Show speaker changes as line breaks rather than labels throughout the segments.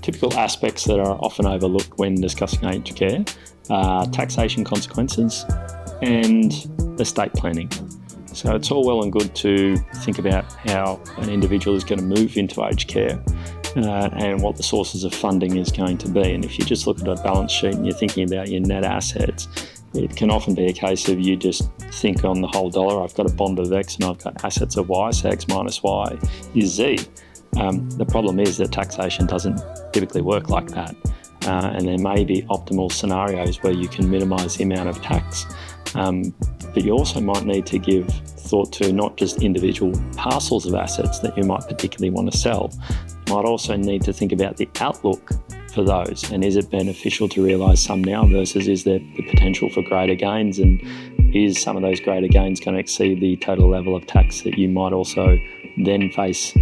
typical aspects that are often overlooked when discussing aged care are taxation consequences and estate planning. So it's all well and good to think about how an individual is going to move into aged care and what the sources of funding is going to be. And if you just look at a balance sheet and you're thinking about your net assets, it can often be a case of you just think on the whole dollar, I've got a bond of X and I've got assets of Y, so X minus Y is Z. The problem is that taxation doesn't typically work like that. And there may be optimal scenarios where you can minimise the amount of tax, but you also might need to give thought to not just individual parcels of assets that you might particularly want to sell. You might also need to think about the outlook for those, and is it beneficial to realise some now versus is there the potential for greater gains, and is some of those greater gains going to exceed the total level of tax that you might also then face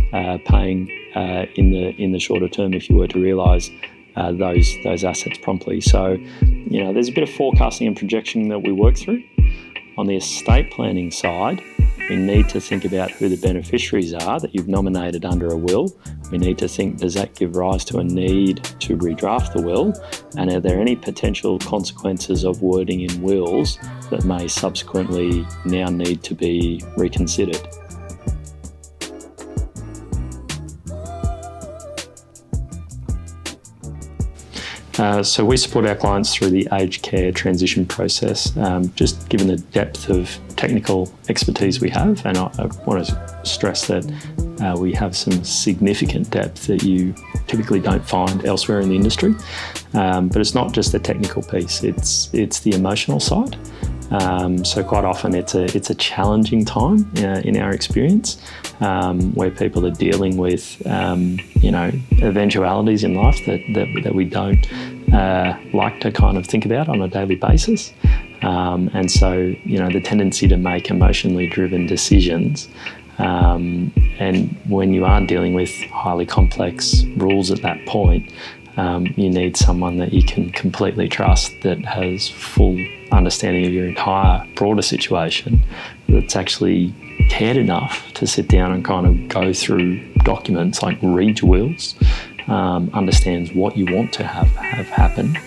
paying in the shorter term if you were to realise those assets promptly. So, there's a bit of forecasting and projection that we work through. On the estate planning side, we need to think about who the beneficiaries are that you've nominated under a will. We need to think, does that give rise to a need to redraft the will? And are there any potential consequences of wording in wills that may subsequently now need to be reconsidered? So we support our clients through the aged care transition process, just given the depth of technical expertise we have, and I want to stress that we have some significant depth that you typically don't find elsewhere in the industry. But it's not just the technical piece, it's the emotional side. So quite often it's a challenging time in our experience, where people are dealing with eventualities in life that we don't like to kind of think about on a daily basis, and so the tendency to make emotionally driven decisions, and when you are dealing with highly complex rules at that point, you need someone that you can completely trust, that has full understanding of your entire broader situation, that's actually cared enough to sit down and kind of go through documents, like read your wills, understands what you want to have happen,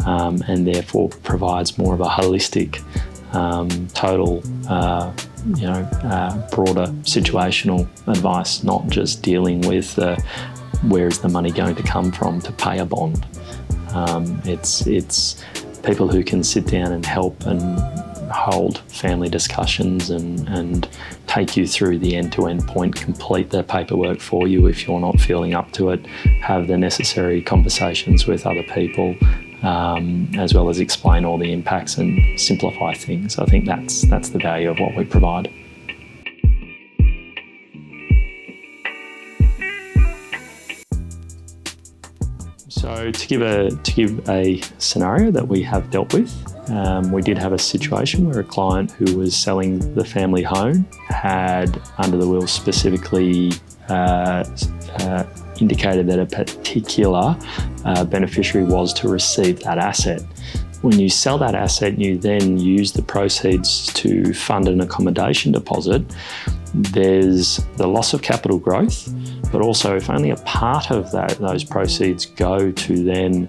and therefore provides more of a holistic, total, broader situational advice, not just dealing with where is the money going to come from to pay a bond. It's people who can sit down and help and hold family discussions and take you through the end-to-end point, complete the paperwork for you if you're not feeling up to it, have the necessary conversations with other people, as well as explain all the impacts and simplify things. I think that's the value of what we provide. So to give a scenario that we have dealt with, we did have a situation where a client who was selling the family home had, under the will specifically, indicated that a particular beneficiary was to receive that asset. When you sell that asset, you then use the proceeds to fund an accommodation deposit. There's the loss of capital growth, but also if only a part of those proceeds go to then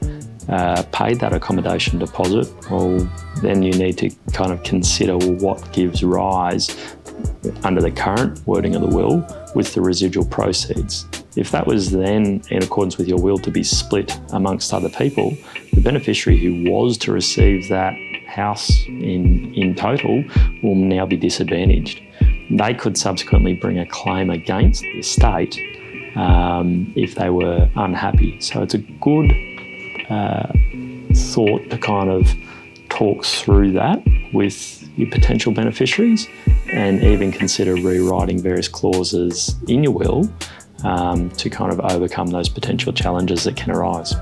pay that accommodation deposit, well, then you need to kind of consider, well, what gives rise under the current wording of the will with the residual proceeds. If that was then in accordance with your will to be split amongst other people, the beneficiary who was to receive that house in total will now be disadvantaged. They could subsequently bring a claim against the estate if they were unhappy. So it's a good thought to kind of talk through that with your potential beneficiaries, and even consider rewriting various clauses in your will to kind of overcome those potential challenges that can arise.